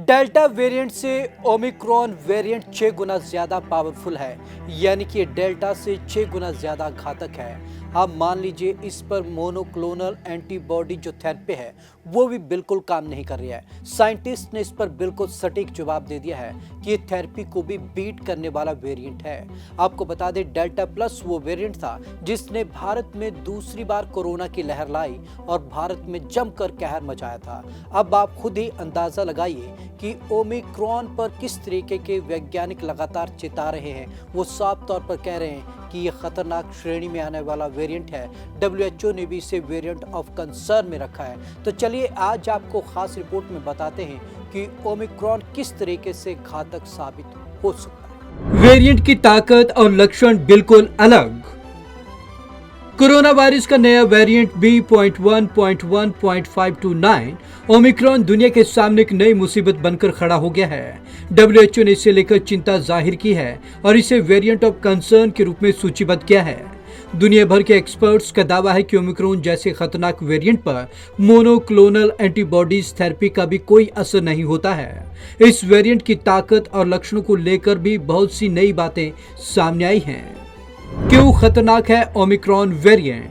Delta variant से Omicron variant 6 गुना ज्यादा powerful है, यानी कि डेल्टा से 6 गुना ज्यादा घातक है। अब मान लीजिए इस पर मोनोक्लोनल एंटीबॉडी जो थेरेपी है वो भी बिल्कुल काम नहीं कर रही है। साइंटिस्ट ने इस पर बिल्कुल सटीक जवाब दे दिया है कि ये थेरेपी को भी बीट करने वाला वेरिएंट है। आपको बता दें, डेल्टा प्लस वो वेरिएंट था जिसने भारत में दूसरी बार कोरोना की लहर लाई और भारत में जमकर कहर मचाया था। अब आप खुद ही अंदाजा लगाइए कि ओमिक्रॉन पर किस तरीके के वैज्ञानिक लगातार चेता रहे हैं। वो साफ तौर पर कह रहे हैं कि ये खतरनाक श्रेणी में आने वाला वेरिएंट है। WHO ने भी इसे वेरिएंट ऑफ कंसर्न में रखा है। तो चलिए आज आपको खास रिपोर्ट में बताते हैं कि ओमिक्रॉन किस तरीके से घातक साबित हो सकता है। वेरिएंट की ताकत और लक्षण बिल्कुल अलग। कोरोना वायरस का नया वेरिएंट B.1.1.529 ओमिक्रॉन दुनिया के सामने एक नई मुसीबत बनकर खड़ा हो गया है। WHO ने इसे लेकर चिंता जाहिर की है और इसे वेरिएंट ऑफ कंसर्न के रूप में सूचीबद्ध किया है। दुनिया भर के एक्सपर्ट्स का दावा है कि ओमिक्रॉन जैसे खतरनाक वेरिएंट पर मोनोक्लोनल एंटीबॉडीज थेरेपी का भी कोई असर नहीं होता है। इस वेरिएंट की ताकत और लक्षणों को लेकर भी बहुत सी नई बातें सामने आई हैं। क्यों खतरनाक है ओमिक्रॉन वेरिएंट?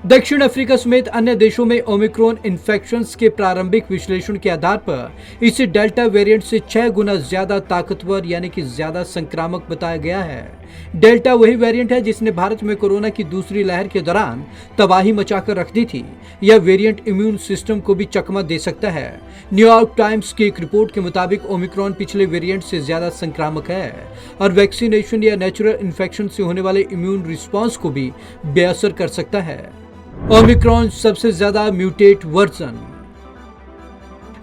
दक्षिण अफ्रीका समेत अन्य देशों में ओमिक्रॉन इन्फेक्शंस के प्रारंभिक विश्लेषण के आधार पर इसे डेल्टा वेरिएंट से 6 गुना ज्यादा ताकतवर यानी कि ज्यादा संक्रामक बताया गया है। डेल्टा वही वेरिएंट है जिसने भारत में कोरोना की दूसरी लहर के दौरान तबाही मचाकर रख दी थी। यह वेरिएंट इम्यून सिस्टम को भी चकमा दे सकता है। न्यूयॉर्क टाइम्स की एक रिपोर्ट के मुताबिक ओमिक्रॉन पिछले वेरिएंट से ज्यादा संक्रामक है और वैक्सीनेशन या नेचुरल इन्फेक्शन से होने वाले इम्यून रिस्पॉन्स को भी बेअसर कर सकता है। ओमिक्रॉन सबसे ज्यादा म्यूटेट वर्जन।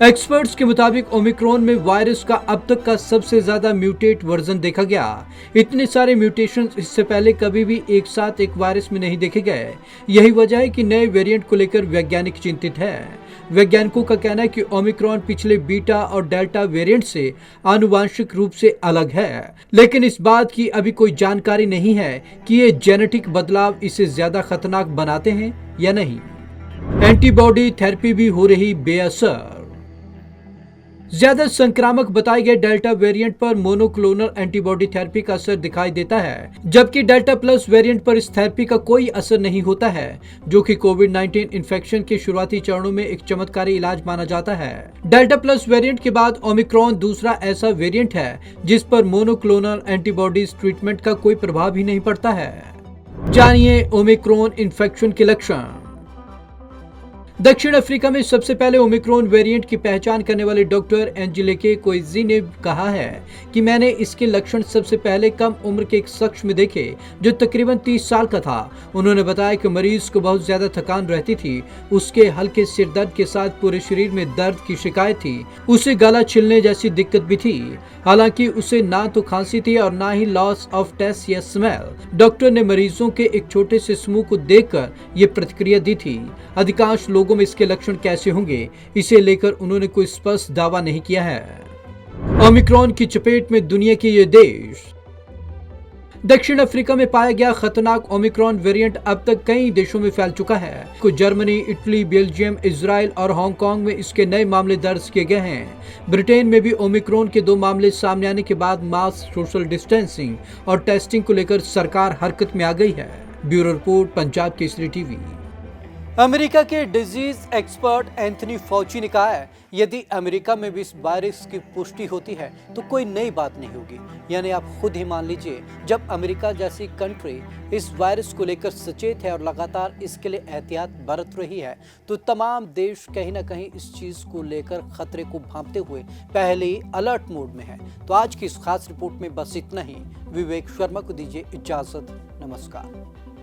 एक्सपर्ट्स के मुताबिक ओमिक्रॉन में वायरस का अब तक का सबसे ज्यादा म्यूटेट वर्जन देखा गया। इतने सारे म्यूटेशंस इससे पहले कभी भी एक साथ एक वायरस में नहीं देखे गए। यही वजह है कि नए वेरिएंट को लेकर वैज्ञानिक चिंतित है। वैज्ञानिकों का कहना है कि ओमिक्रॉन पिछले बीटा और डेल्टा वेरिएंट से आनुवांशिक रूप से अलग है, लेकिन इस बात की अभी कोई जानकारी नहीं है कि ये जेनेटिक बदलाव इसे ज्यादा खतरनाक बनाते हैं या नहीं। एंटीबॉडी थेरेपी भी हो रही बेअसर। ज्यादा संक्रामक बताए गए डेल्टा वेरिएंट पर मोनोक्लोनल एंटीबॉडी थेरेपी का असर दिखाई देता है, जबकि डेल्टा प्लस वेरिएंट पर इस थेरेपी का कोई असर नहीं होता है, जो कि कोविड-19 इन्फेक्शन के शुरुआती चरणों में एक चमत्कारी इलाज माना जाता है। डेल्टा प्लस वेरिएंट के बाद ओमिक्रॉन दूसरा ऐसा वेरिएंट है जिस पर मोनोक्लोनल एंटीबॉडीज ट्रीटमेंट का कोई प्रभाव ही नहीं पड़ता है। जानिए ओमिक्रॉन इन्फेक्शन के लक्षण। दक्षिण अफ्रीका में सबसे पहले ओमिक्रॉन वेरिएंट की पहचान करने वाले डॉक्टर एंजेलिके कोइजी ने कहा है कि मैंने इसके लक्षण सबसे पहले कम उम्र के एक शख्स में देखे जो तकरीबन 30 साल का था। उन्होंने बताया कि मरीज को बहुत ज्यादा थकान रहती थी, उसके हल्के सिर दर्द के साथ पूरे शरीर में दर्द की शिकायत थी, उसे गला छिलने जैसी दिक्कत भी थी। हालांकि उसे ना तो खांसी थी और ना ही लॉस ऑफ टेस्ट या स्मेल। डॉक्टर ने मरीजों के एक छोटे से समूह को देखकर ये प्रतिक्रिया दी थी। अधिकांश लोगों में इसके लक्षण कैसे होंगे, इसे लेकर उन्होंने कोई स्पष्ट दावा नहीं किया है। ओमिक्रॉन की चपेट में दुनिया के ये देश। दक्षिण अफ्रीका में पाया गया खतरनाक ओमिक्रॉन वेरिएंट अब तक कई देशों में फैल चुका है। कुछ जर्मनी, इटली, बेल्जियम, इजराइल और हांगकांग में इसके नए मामले दर्ज किए गए हैं। ब्रिटेन में भी ओमिक्रॉन के 2 मामले सामने आने के बाद मास सोशल डिस्टेंसिंग और टेस्टिंग को लेकर सरकार हरकत में आ गई है। Bureau report, Punjab Kesari TV. America के डिजीज एक्सपर्ट एंथनी फॉची ने कहा है, यदि अमेरिका में भी इस वायरस की पुष्टि होती है तो कोई नई बात नहीं होगी। यानी आप खुद ही मान लीजिए, जब अमेरिका जैसी कंट्री इस वायरस को लेकर सचेत है और लगातार इसके लिए एहतियात बरत रही है, तो तमाम देश कहीं ना कहीं इस चीज को लेकर खतरे को भांपते हुए पहले ही अलर्ट मोड में है। तो आज की इस खास रिपोर्ट में बस इतना ही। विवेक शर्मा को दीजिए इजाजत। नमस्कार।